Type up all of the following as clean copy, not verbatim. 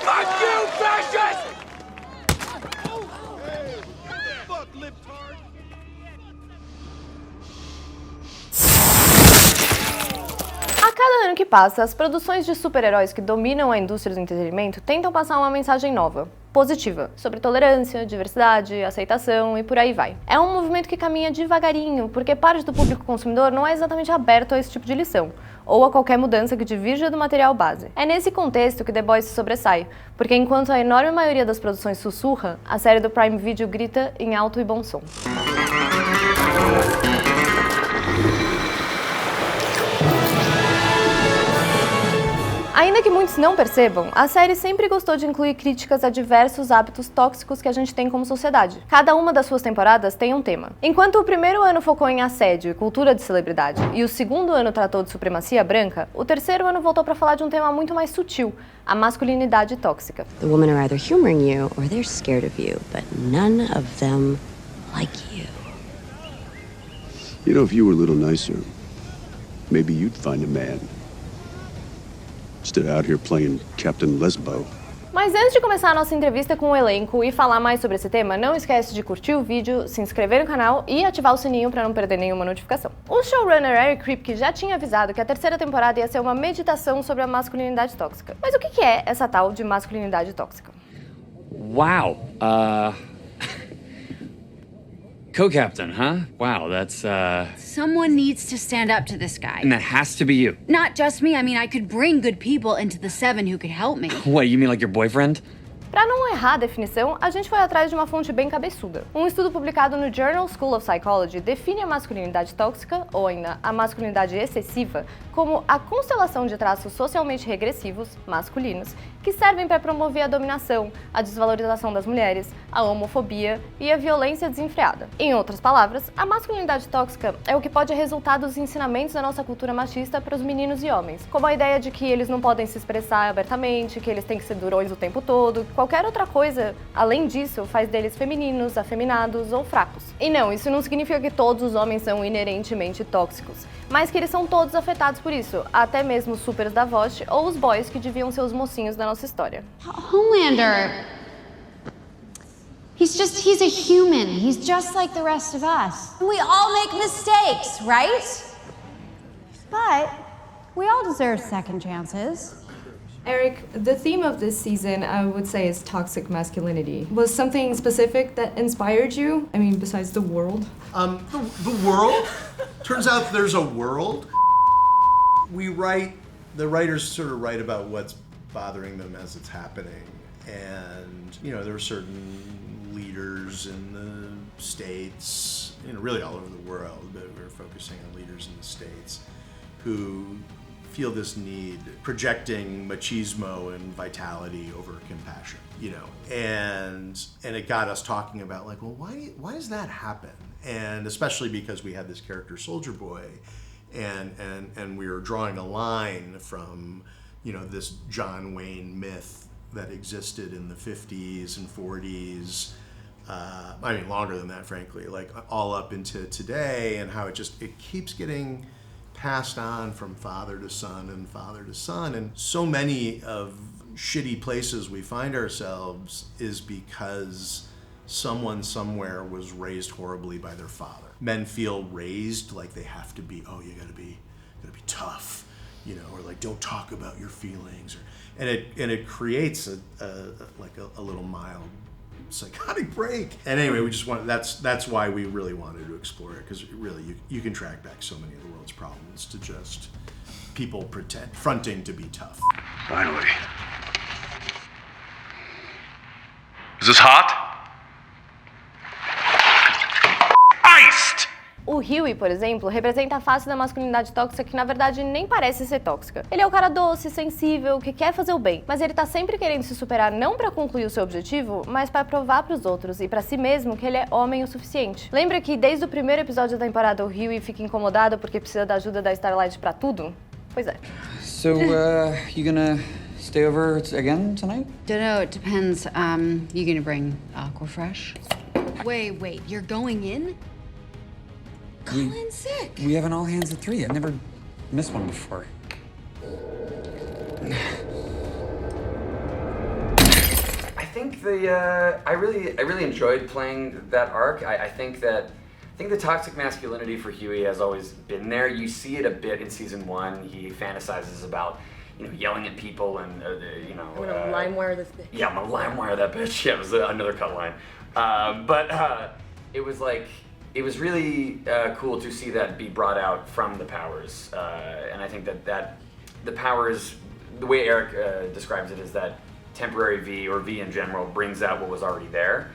Fuck you, fascist! A cada ano que passa, as produções de super-heróis que dominam a indústria do entretenimento tentam passar uma mensagem nova, positiva, sobre tolerância, diversidade, aceitação e por aí vai. É um movimento que caminha devagarinho, porque parte do público consumidor não é exatamente aberto a esse tipo de lição, ou a qualquer mudança que divirja do material base. É nesse contexto que The Boys se sobressai, porque enquanto a enorme maioria das produções sussurra, a série do Prime Video grita em alto e bom som. Ainda que muitos não percebam, a série sempre gostou de incluir críticas a diversos hábitos tóxicos que a gente tem como sociedade. Cada uma das suas temporadas tem um tema. Enquanto o primeiro ano focou em assédio e cultura de celebridade, e o segundo ano tratou de supremacia branca, o terceiro ano voltou para falar de um tema muito mais sutil, a masculinidade tóxica. The women are either humoring you or they're scared of you, but none of them like you. You know, if you were a little nicer, maybe you'd find a man. Instead out here playing Captain Lesbo. Mas antes de começar a nossa entrevista com o elenco e falar mais sobre esse tema, não esquece de curtir o vídeo, se inscrever no canal e ativar o sininho para não perder nenhuma notificação. O showrunner Kripke já tinha avisado que a terceira temporada ia ser uma meditação sobre a masculinidade tóxica. Mas o que é essa tal de masculinidade tóxica? Wow. Co-captain, huh? Wow, that's, Someone needs to stand up to this guy. And that has to be you. Not just me. I mean, I could bring good people into the Seven who could help me. What, you mean like your boyfriend? Para não errar a definição, a gente foi atrás de uma fonte bem cabeçuda. Um estudo publicado no Journal School of Psychology define a masculinidade tóxica, ou ainda a masculinidade excessiva, como a constelação de traços socialmente regressivos, masculinos, que servem para promover a dominação, a desvalorização das mulheres, a homofobia e a violência desenfreada. Em outras palavras, a masculinidade tóxica é o que pode resultar dos ensinamentos da nossa cultura machista para os meninos e homens, como a ideia de que eles não podem se expressar abertamente, que eles têm que ser durões o tempo todo, qualquer outra coisa, além disso, faz deles femininos, afeminados ou fracos. E não, isso não significa que todos os homens são inerentemente tóxicos, mas que eles são todos afetados por isso, até mesmo os supers da Vosh ou os boys que deviam ser os mocinhos da nossa história. Homelander. He's a human. He's just like the rest of us. We all make mistakes, right? But we all deserve second chances. Eric, the theme of this season, I would say, is toxic masculinity. Was something specific that inspired you? I mean, besides the world? The world? Turns out there's a world. The writers sort of write about what's bothering them as it's happening. And, you know, there are certain leaders in the States, you know, really all over the world, but we're focusing on leaders in the States who feel this need, projecting machismo and vitality over compassion, you know, and it got us talking about like, well, why does that happen? And especially because we had this character Soldier Boy, and we were drawing a line from, you know, this John Wayne myth that existed in the 50s and 40s. I mean, longer than that, frankly, like all up into today, and how it keeps getting passed on from father to son and father to son. And so many of shitty places we find ourselves is because someone somewhere was raised horribly by their father. Men feel raised like they have to be, oh, you gotta be tough, you know, or like don't talk about your feelings, and it creates a little mild psychotic break. And anyway, we just wanted, that's why we really wanted to explore it, because really you can track back so many of the world's problems to just people fronting to be tough. Finally. Is this hot? Iced! O Hughie, por exemplo, representa a face da masculinidade tóxica que na verdade nem parece ser tóxica. Ele é o cara doce, sensível, que quer fazer o bem, mas ele tá sempre querendo se superar não pra concluir o seu objetivo, mas pra provar pros outros e pra si mesmo que ele é homem o suficiente. Lembra que desde o primeiro episódio da temporada o Hughie fica incomodado porque precisa da ajuda da Starlight pra tudo? Pois é. So, you gonna stay over again tonight? Dunno, it depends. You gonna bring Aquafresh? Wait, you're going in? Call in sick. We have an all hands at 3. I've never missed one before. think I really enjoyed playing that arc. I think the toxic masculinity for Hughie has always been there. You see it a bit in season 1. He fantasizes about, yelling at people and, I'm gonna limewire this bitch. Yeah, I'm gonna limewire that bitch. Yeah, it was another cut line. It was like, it was really cool to see that be brought out from the powers. And I think that the powers, the way Eric describes it, is that temporary V, or V in general, brings out what was already there.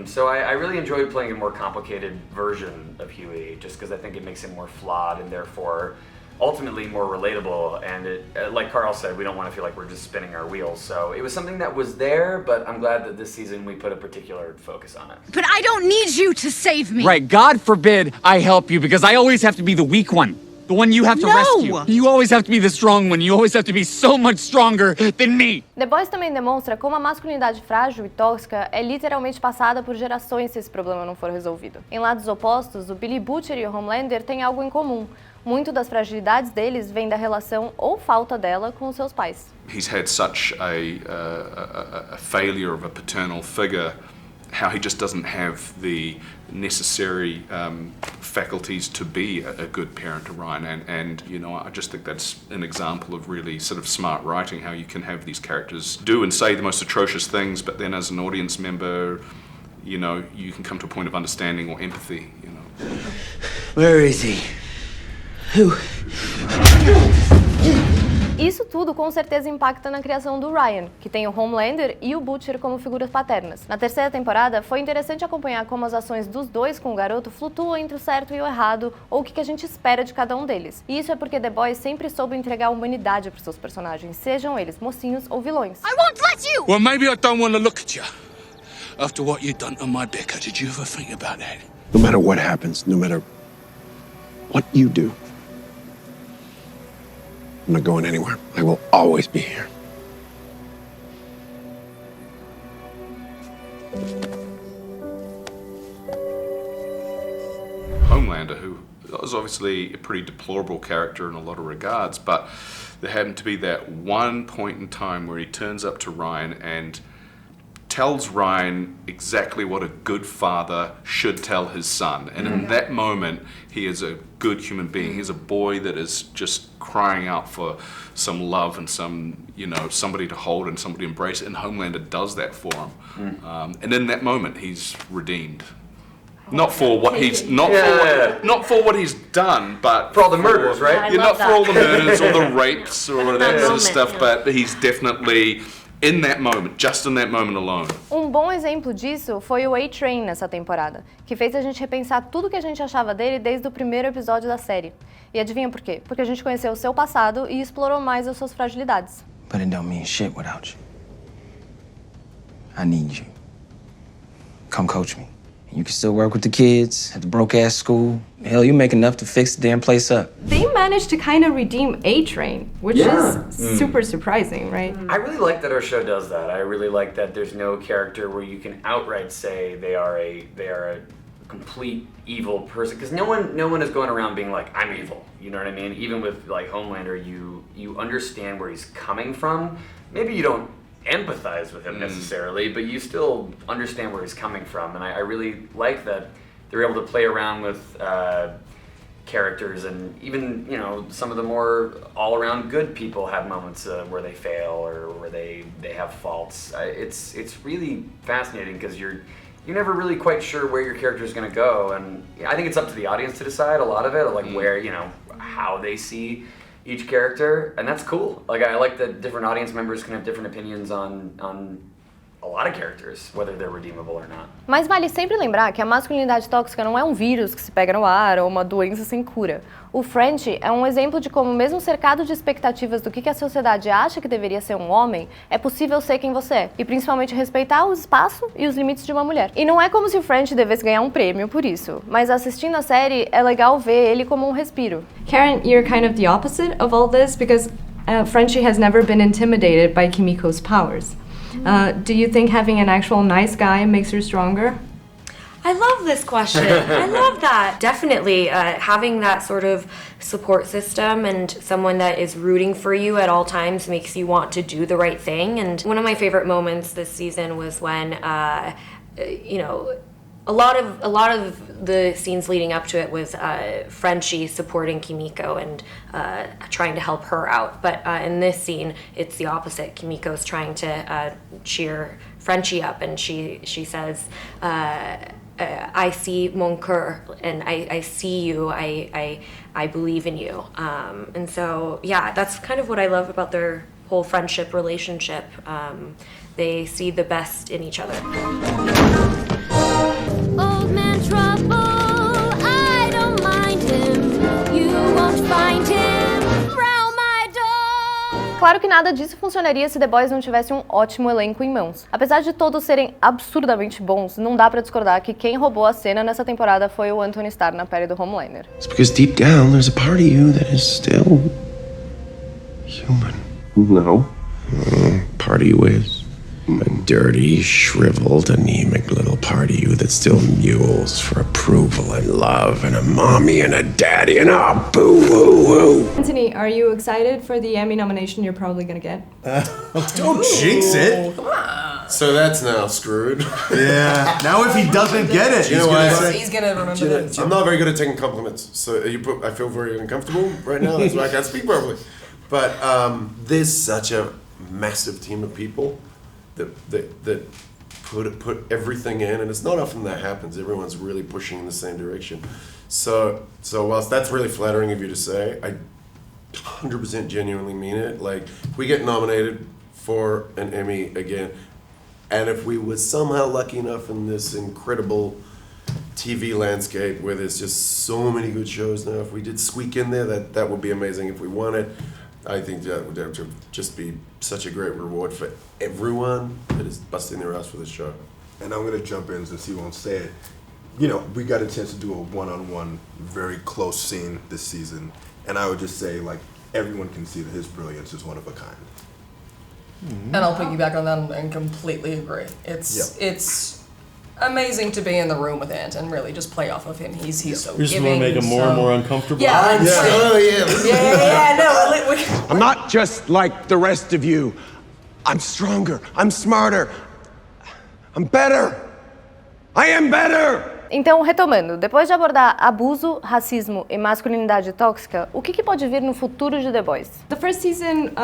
So I really enjoyed playing a more complicated version of Hughie, just because I think it makes him more flawed and therefore ultimately more relatable. And it, like Karl said, we don't want to feel like we're just spinning our wheels. So it was something that was there, but I'm glad that this season we put a particular focus on it. But I don't need you to save me. Right, God forbid I help you, because I always have to be the weak one. The one you have to rescue. You always have to be the strong one. You always have to be so much stronger than me. The Boys também demonstra como a masculinidade frágil e tóxica é literalmente passada por gerações se esse problema não for resolvido. Em lados opostos, o Billy Butcher e o Homelander têm algo em comum. Muito das fragilidades deles vem da relação ou falta dela com os seus pais. He's had such a failure of a paternal figure, how he just doesn't have the necessary faculties to be a good parent to Ryan, and I just think that's an example of really sort of smart writing, how you can have these characters do and say the most atrocious things, but then as an audience member, you can come to a point of understanding or empathy. Where is he? Who? Isso tudo com certeza impacta na criação do Ryan, que tem o Homelander e o Butcher como figuras paternas. Na terceira temporada, foi interessante acompanhar como as ações dos dois com o garoto flutuam entre o certo e o errado, ou o que a gente espera de cada um deles. E isso é porque The Boys sempre soube entregar humanidade para seus personagens, sejam eles mocinhos ou vilões. I won't let you! Well, maybe I don't want to look at you. After what you've done to my Becca, did you ever think about that? No matter what happens, no matter what you do, I'm not going anywhere. I will always be here. Homelander, who was obviously a pretty deplorable character in a lot of regards, but there happened to be that one point in time where he turns up to Ryan and tells Ryan exactly what a good father should tell his son. And in that moment, he is a good human being. He's a boy that is just crying out for some love and some, somebody to hold and somebody to embrace. And Homelander does that for him. And in that moment, he's redeemed. Not for what he's not for what he's done, but for all the murders, right? Not for all the murders or the rapes or that sort of stuff, but he's definitely in that moment, just in that moment alone. Bom exemplo disso foi o A-Train nessa temporada, que fez a gente repensar tudo que a gente achava dele desde o primeiro episódio da série. E adivinha por quê? Porque a gente conheceu o seu passado e explorou mais as suas fragilidades. But it don't mean shit without you. I need you. Come coach me. You can still work with the kids at the broke-ass school. Hell, you make enough to fix the damn place up. They managed to kind of redeem A-Train, which is super surprising, right? I really like that our show does that. I really like that there's no character where you can outright say they are a complete evil person, because no one is going around being like, I'm evil. You know what I mean? Even with like Homelander, you understand where he's coming from. Maybe you don't empathize with him necessarily, but you still understand where he's coming from, and I really like that they're able to play around with characters, and even some of the more all-around good people have moments where they fail or where they have faults. It's really fascinating because you're never really quite sure where your character is going to go, and I think it's up to the audience to decide a lot of it, like where how they see each character, and that's cool. Like I like that different audience members can have different opinions on a lot of characters, whether they're redeemable or not. Mas vale sempre lembrar que a masculinidade tóxica não é um vírus que se pega no ar ou uma doença sem cura. O French é um exemplo de como, mesmo cercado de expectativas do que a sociedade acha que deveria ser um homem, é possível ser quem você é, e principalmente respeitar o espaço e os limites de uma mulher. E não é como se o French devesse ganhar um prêmio por isso, mas assistindo a série é legal ver ele como um respiro. Karen, you're kind of the opposite of all this because Frenchie has never been intimidated by Kimiko's powers. Do you think having an actual nice guy makes her stronger? I love this question. I love that. Definitely having that sort of support system and someone that is rooting for you at all times makes you want to do the right thing. And one of my favorite moments this season was when, you know, a lot of the scenes leading up to it was Frenchie supporting Kimiko and trying to help her out. But in this scene, it's the opposite. Kimiko's trying to cheer Frenchie up, and she says, I see mon cœur, and I see you, I believe in you. And so, yeah, that's kind of what I love about their whole friendship relationship. They see the best in each other. Old man trouble, I don't mind him. You won't find him round my door. Claro que nada disso funcionaria se The Boys não tivesse um ótimo elenco em mãos. Apesar de todos serem absurdamente bons, não dá pra discordar que quem roubou a cena nessa temporada foi o Antony Starr na pele do Homelander. It's because deep down there's a part of you that is still human. No. Part of you is. A dirty, shriveled, anemic little part of you that still mules for approval and love and a mommy and a daddy and a boo-hoo-hoo. Antony, are you excited for the Emmy nomination you're probably gonna get? Don't jinx it. So that's now screwed. Yeah. Now if he doesn't get it, He's gonna remember that. I'm not very good at taking compliments, so I feel very uncomfortable right now. That's why I can't speak properly. But there's such a massive team of people that put everything in, and it's not often that happens. Everyone's really pushing in the same direction. So whilst that's really flattering of you to say, I 100% genuinely mean it. Like, if we get nominated for an Emmy again, and if we were somehow lucky enough in this incredible TV landscape where there's just so many good shows now, if we did squeak in there, that would be amazing. If we won it, I think that would have to just be such a great reward for everyone that is busting their ass for the show. And I'm going to jump in since he won't say it. You know, we got a chance to do a one-on-one, very close scene this season. And I would just say, like, everyone can see that his brilliance is one of a kind. And I'll piggyback on that and completely agree. It's amazing to be in the room with Ant and really just play off of him. He's so You're just giving. want to make him more and more uncomfortable. Yeah. No. I'm not just like the rest of you. I'm stronger. I'm smarter. I'm better. I am better. Então, retomando, depois de abordar abuso, racismo e masculinidade tóxica, o que pode vir no futuro de The Boys? The first season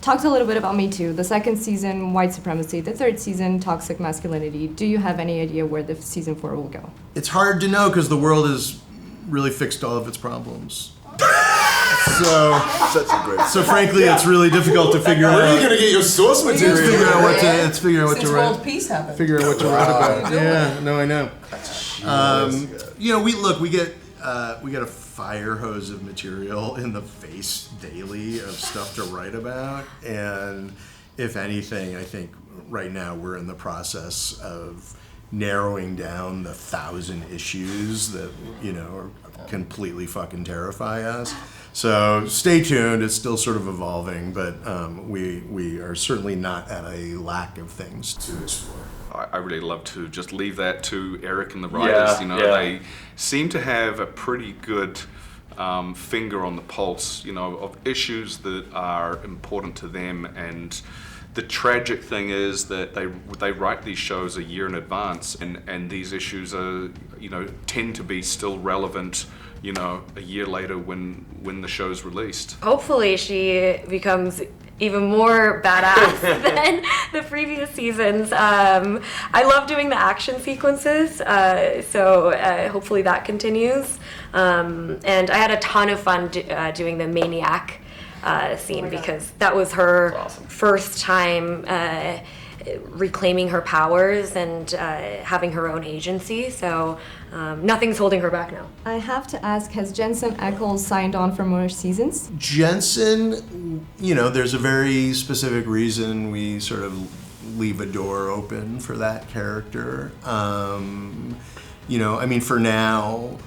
talks a little bit about Me Too. The second season, white supremacy. The third season, toxic masculinity. Do you have any idea where the season 4 will go? It's hard to know because the world has really fixed all of its problems. So frankly, it's really difficult to figure out. Where are you gonna get your source material? Let's figure out what to write. World peace happened. Figure out what to write about. Yeah, no, I know. You know, we get a fire hose of material in the face daily of stuff to write about, and if anything, I think right now we're in the process of narrowing down the 1,000 issues that, you know, completely fucking terrify us. So stay tuned. It's still sort of evolving, but we are certainly not at a lack of things to explore. I really love to just leave that to Eric and the writers. They seem to have a pretty good finger on the pulse, of issues that are important to them. And the tragic thing is that they write these shows a year in advance, and these issues are, tend to be still relevant, a year later when the show's released. Hopefully she becomes even more badass than the previous seasons. I love doing the action sequences, so hopefully that continues. And I had a ton of fun doing the maniac scene because that was her first time reclaiming her powers and having her own agency, so nothing's holding her back now. I have to ask, has Jensen Ackles signed on for more seasons? Jensen, there's a very specific reason we sort of leave a door open for that character. For now,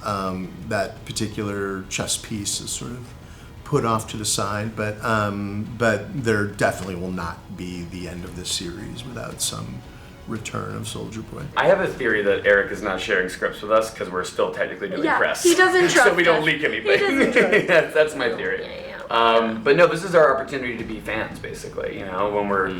that particular chess piece is sort of put off to the side, but there definitely will not be the end of this series without some return of Soldier Boy. I have a theory that Eric is not sharing scripts with us because we're still technically doing press. He doesn't trust so we don't us. leak anything. He doesn't trust That's my theory. But no, this is our opportunity to be fans, basically. You know, when we're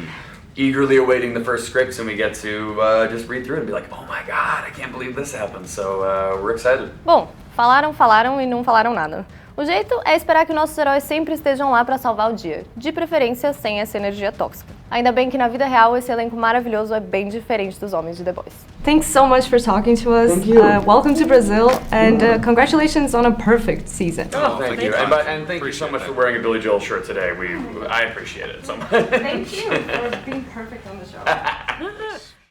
eagerly awaiting the first scripts and we get to just read through it and be like, oh my god, I can't believe this happened. So we're excited. Bom, falaram e não falaram nada. O jeito é esperar que nossos heróis sempre estejam lá para salvar o dia, de preferência sem essa energia tóxica. Ainda bem que na vida real esse elenco maravilhoso é bem diferente dos homens de The Boys. Thanks so much for talking to us. Thank you. Welcome to Brazil, and congratulations on a perfect season. Oh, thank you. And thank you so much for wearing a Billy Joel shirt today. I appreciate it so much. Thank you for being perfect on the show.